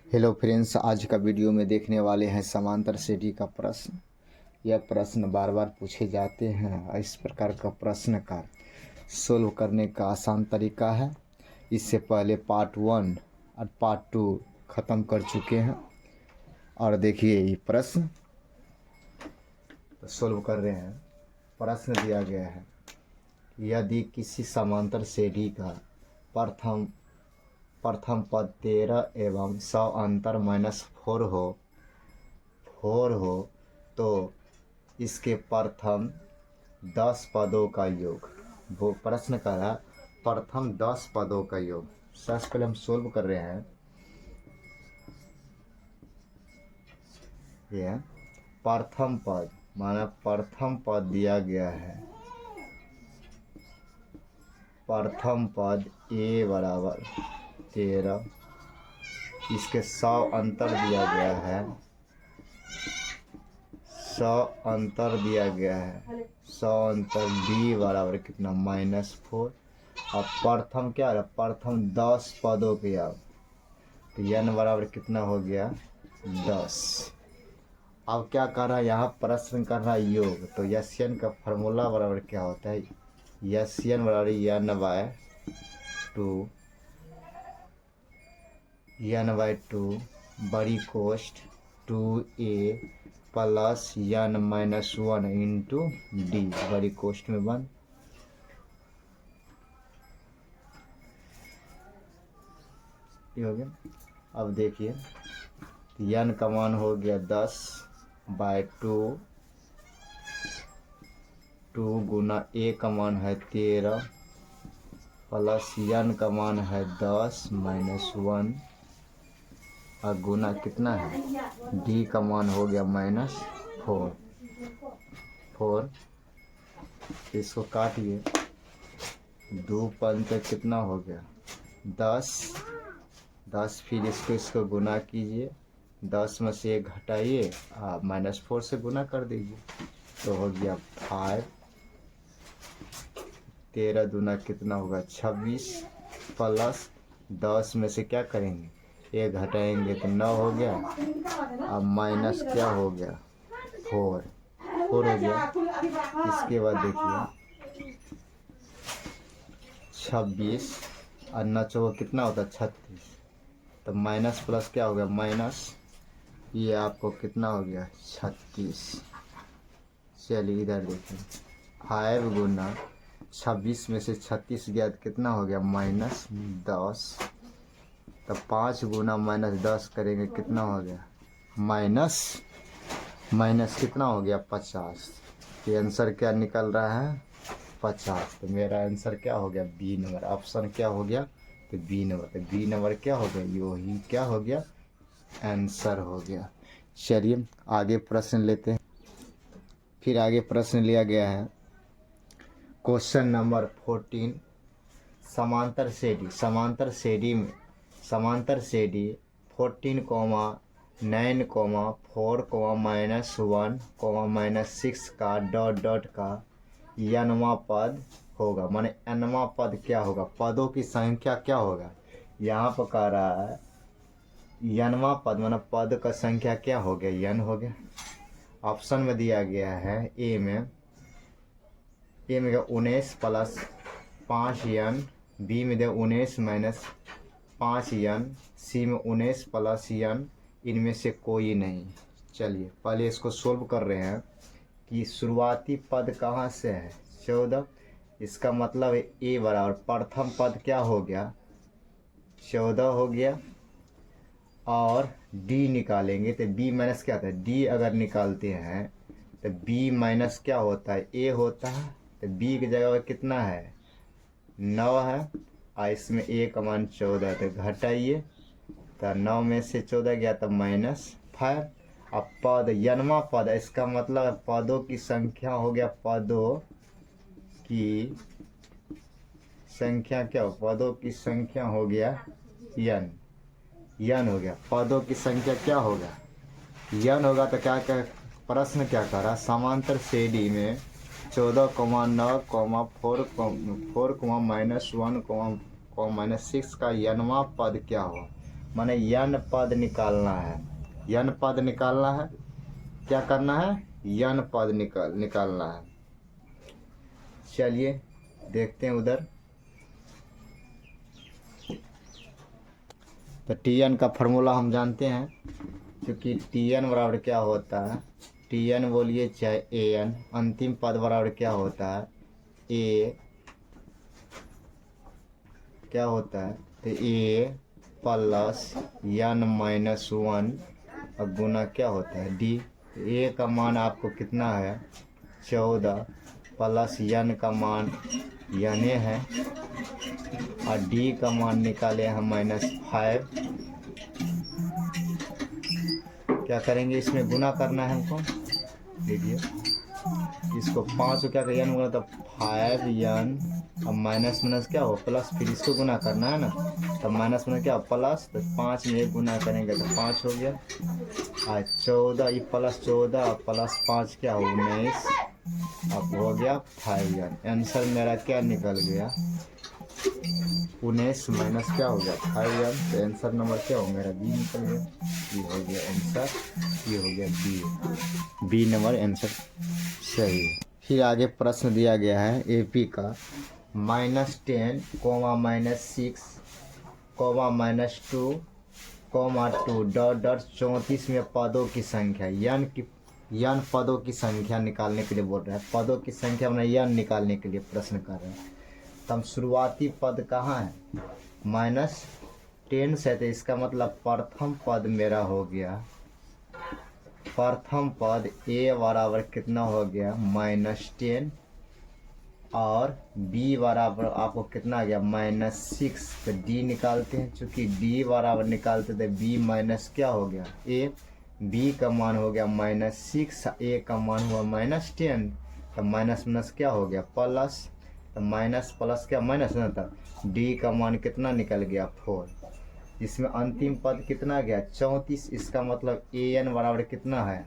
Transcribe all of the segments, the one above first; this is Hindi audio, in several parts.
हेलो फ्रेंड्स, आज का वीडियो में देखने वाले हैं समांतर श्रेणी का प्रश्न। यह प्रश्न बार बार पूछे जाते हैं। इस प्रकार का प्रश्न का सोल्व करने का आसान तरीका है। इससे पहले पार्ट 1 और पार्ट 2 ख़त्म कर चुके हैं। और देखिए ये प्रश्न तो सोल्व कर रहे हैं। प्रश्न दिया गया है, यदि किसी समांतर श्रेणी का प्रथम पद 13 एवं 100 अंतर -4 हो तो इसके प्रथम 10 पदों का योग। वो प्रश्न कर रहा प्रथम 10 पदों का योग। सबसे पहले हम सोल्व कर रहे हैं। यह प्रथम पद माना प्रथम पद दिया गया है। प्रथम पद a बराबर 13, इसके 100 अंतर दिया गया है। 100 अंतर दिया गया है। 100 अंतर b बराबर कितना -4। अब प्रथम क्या है, प्रथम 10 पदों के अब तो n बराबर कितना हो गया 10। अब क्या कर रहा है, यहाँ प्रश्न कर रहा है योग। तो यस एन का फार्मूला बराबर क्या होता है, यस एन बराबर n/2 बड़ी कोष्ठ 2a plus n-1 into D बड़ी कोष्ठ में बंद। ये हो गया। अब देखिए n का मान हो गया 10/2, 2 गुना a का मान है 13 प्लस n का मान है 10 -1 और गुना कितना है d का मान हो गया -4। इसको काटिए, 2 पंच कितना हो गया 10। फिर इसको गुना कीजिए, 10 में से 1 घटाइए -4 से गुना कर दीजिए तो हो गया 5। 13 दूना कितना होगा 26 प्लस 10 में से क्या करेंगे 1 घटाएंगे तो 9 हो गया। अब माइनस क्या हो गया 4 हो गया। इसके बाद देखिए 26 और 9 कितना होता है 36, तो माइनस प्लस क्या हो गया माइनस, ये आपको कितना हो गया 36। चलिए इधर देखिए 5 गुना 26 में से 36 गया तो कितना हो गया -10। तो 5 गुना -10 करेंगे कितना हो गया माइनस कितना हो गया 50। ये आंसर क्या निकल रहा है 50। तो मेरा आंसर क्या हो गया बी नंबर, ऑप्शन क्या हो गया तो बी नंबर। तो बी नंबर क्या हो गया, यही क्या हो गया आंसर हो गया। चलिए आगे प्रश्न लेते हैं। फिर आगे प्रश्न लिया गया है क्वेश्चन नंबर 14, समांतर श्रेणी 14, 9, 4, -1, -6 का डॉट का nवां पद होगा। माने nवां पद क्या होगा, पदों की संख्या क्या होगा। यहाँ पर कह रहा है nवां पद माना पद का संख्या क्या हो गया n हो गया। ऑप्शन में दिया गया है ए में 19 प्लस 5n, बी में 19 -5n, सी में 19 प्लस n, इनमें से कोई नहीं। चलिए पहले इसको सोल्व कर रहे हैं कि शुरुआती पद कहाँ से है 14। इसका मतलब है ए बराबर प्रथम पद क्या हो गया 14 हो गया। और डी निकालेंगे तो बी माइनस क्या होता है, डी अगर निकालते हैं तो बी माइनस क्या होता है ए होता है। तो बी की जगह कितना है 9 है और इसमें ए का मान 14 तो घटाइए, तो 9 में से 14 गया तो -5। अब पद nवां पद, इसका मतलब पदों की संख्या हो गया, पदों की संख्या क्या हो, पदों की संख्या हो गया n हो गया। पदों की संख्या क्या होगा n होगा। तो क्या प्रश्न क्या कर रहा, समांतर श्रेणी में 14, 9, 4, -1, -6 का nवां पद क्या हो। माने यन पद निकालना है, यन पद निकालना है। क्या करना है? यन पद निकालना है। चलिए देखते हैं उधर। तो टी एन का फॉर्मूला हम जानते हैं, क्योंकि टी एन बराबर क्या होता है, टी एन बोलिए चाहे ए एन, अंतिम पद बराबर क्या होता है, ए क्या होता है, तो ए प्लस एन माइनस वन और गुना क्या होता है डी। ए का मान आपको कितना है 14 प्लस एन का मान एन है और डी का मान निकाले हैं -5। क्या करेंगे, इसमें गुना करना है हमको। देखिए इसको 5 को क्या एन गुना तो 5 एन, अब माइनस माइनस क्या हो प्लस, फिर इसको गुना करना है ना, तो माइनस माइनस क्या हो प्लस, तो 5 में 1 गुना करेंगे तो 5 हो गया। और 14 ये प्लस 14 प्लस 5 क्या हो 19, अब हो गया 5 एन। आंसर मेरा क्या निकल गया 19 माइनस क्या हो गया 5 एन। तो आंसर नंबर क्या हो मेरा बी निकल गया। ये हो गया आंसर, ये हो गया बी, बी नंबर आंसर सही है। फिर आगे प्रश्न दिया गया है एपी का -10, -6, -2, -2 डॉट डॉट 34 में पदों की संख्या यन पदों की संख्या निकालने के लिए बोल रहा है। पदों की संख्या में यन निकालने के लिए प्रश्न कर रहे हैं। तो हम शुरुआती पद कहाँ है -10 से, तो इसका मतलब प्रथम पद मेरा हो गया, प्रथम पद ए बराबर कितना हो गया -10 और बी बराबर आपको कितना आ गया -6। तो डी निकालते हैं, चूँकि डी बराबर निकालते थे बी माइनस क्या हो गया ए, बी का मान हो गया -6, ए का मान हुआ -10। तो माइनस माइनस क्या हो गया प्लस, तो माइनस प्लस क्या माइनस ना था, डी का मान कितना निकल गया 4। इसमें अंतिम पद कितना गया 34। इसका मतलब ए एन बराबर कितना है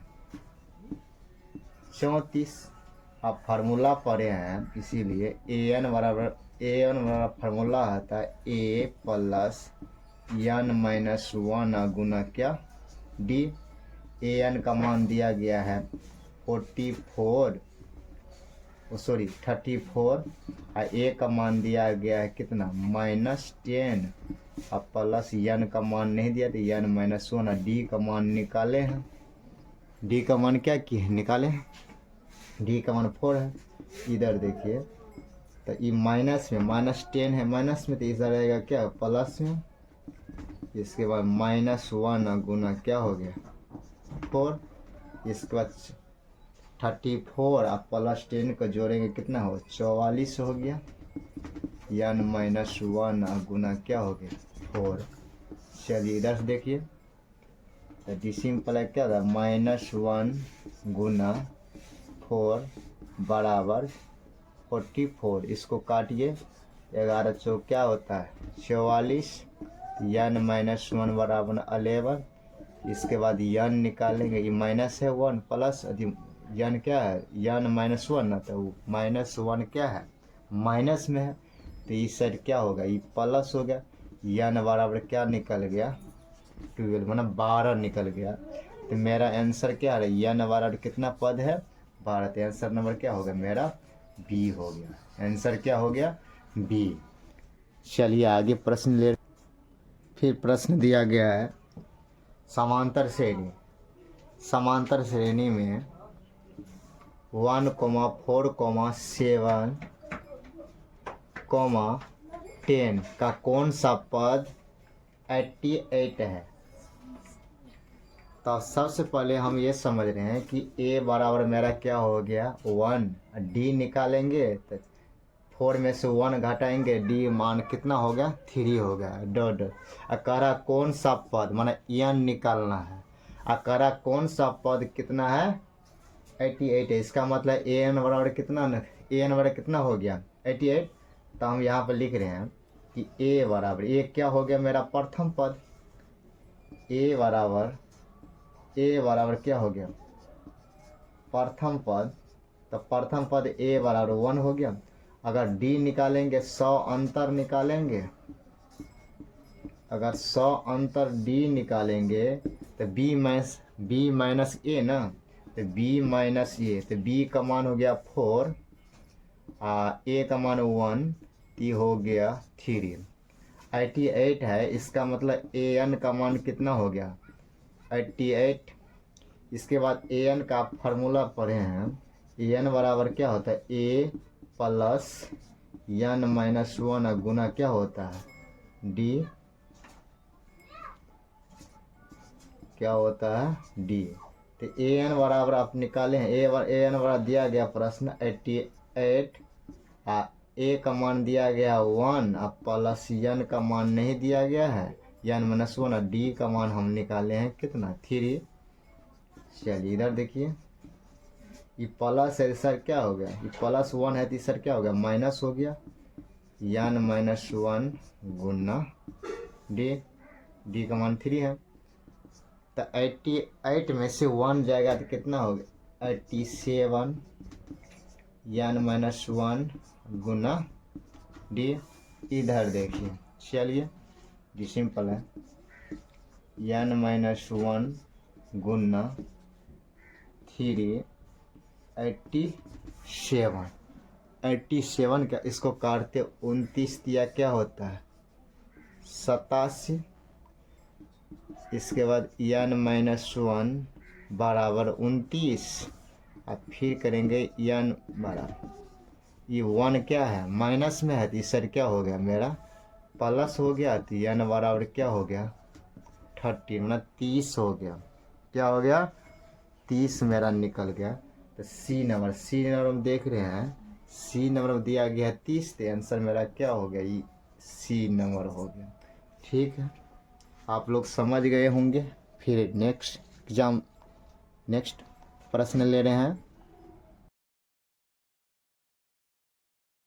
34। आप फार्मूला पढ़े हैं इसीलिए ए एन बराबर फार्मूला आता है ए प्लस एन माइनस 1 गुना क्या डी। ए एन का मान दिया गया है 34 और ए का मान दिया गया है कितना -10। अब प्लस एन का मान नहीं दिया तो एन -1। डी का मान निकाले हैं, डी का मान क्या किए निकाले हैं, डी का मान 4 है। इधर देखिए तो ये माइनस में -10 है, माइनस में तो इधर रहेगा क्या प्लस में। इसके बाद -1 गुना क्या हो गया 4। इसके बाद 34 और +10 को जोड़ेंगे कितना हो 44 हो गया। एन -1 गुना क्या हो गया 4। चलिए इधर से देखिए तो डी सिंपल है क्या था -1 गुना 4 बराबर 44। इसको काटिए 11 चौक क्या होता है 44। एन -1 बराबर 11। इसके बाद एन निकालेंगे, ये माइनस है 1 प्लस एन क्या है एन -1 ना, तो -1 क्या है माइनस में है, तो इस साइड क्या होगा ये प्लस हो गया। एन बराबर क्या निकल गया 12 मतलब 12 निकल गया। तो मेरा आंसर क्या है एन बराबर कितना पद है 12। तो आंसर नंबर क्या हो गया मेरा बी हो गया। आंसर क्या हो गया बी। चलिए आगे प्रश्न ले। फिर प्रश्न दिया गया है समांतर श्रेणी। समांतर श्रेणी में 1, 4, 7, 10 का कौन सा पद 88 है। तो सबसे पहले हम ये समझ रहे हैं कि a बराबर मेरा क्या हो गया 1, डी निकालेंगे तो 4 में से 1 घटाएंगे, डी मान कितना हो गया 3 हो गया डॉट। अकारा कौन सा पद माना एन निकालना है, अकारा कौन सा पद कितना है 88 है। इसका मतलब ए एन बराबर कितना हो गया 88। तो हम यहाँ पर लिख रहे हैं कि ए क्या हो गया मेरा प्रथम पद, ए बराबर क्या हो गया प्रथम पद। तो प्रथम पद ए बराबर 1 हो गया। अगर डी निकालेंगे 100 अंतर निकालेंगे अगर 100 अंतर डी निकालेंगे तो बी माइनस ए ना, तो बी माइनस ए, तो बी का मान हो गया 4, ए का मान 1, टी हो गया 3। 88 है, इसका मतलब ए एन का मान कितना हो गया 88। इसके बाद ए एन का फार्मूला पढ़े हैं, ए एन बराबर क्या होता है ए प्लस एन माइनस 1 गुना क्या होता है डी, क्या होता है डी। तो ए एन बराबर आप निकाले हैं, ए एन बराबर दिया गया प्रश्न 88, ए का मान दिया गया 1 अब प्लस एन का मान नहीं दिया गया है एन माइनस 1, डी का मान हम निकाले हैं कितना 3। चलिए इधर देखिए, ये प्लस है सर क्या हो गया, ये प्लस 1 है तो सर क्या हो गया माइनस हो गया, एन माइनस 1 गुना डी, डी का मान 3 है। तो 88 में से 1 जाएगा तो कितना हो गया 87 एन माइनस 1 गुना डी। इधर देखिए, चलिए जी सिंपल है, एन माइनस 1 गुना 3 87 का इसको काटते 29 दिया क्या होता है 87। इसके बाद एन माइनस 1 बराबर 29, अब फिर करेंगे एन बराबर, ये 1 क्या है माइनस में है तो सर क्या हो गया मेरा प्लस हो गया, तो एन बराबर क्या हो गया 30 मतलब 30 हो गया, क्या हो गया 30 मेरा निकल गया। तो सी नंबर हम देख रहे हैं, सी नंबर दिया गया 30, तो आंसर मेरा क्या हो गया ये सी नंबर हो गया। ठीक है, आप लोग समझ गए होंगे। फिर नेक्स्ट प्रश्न ले रहे हैं।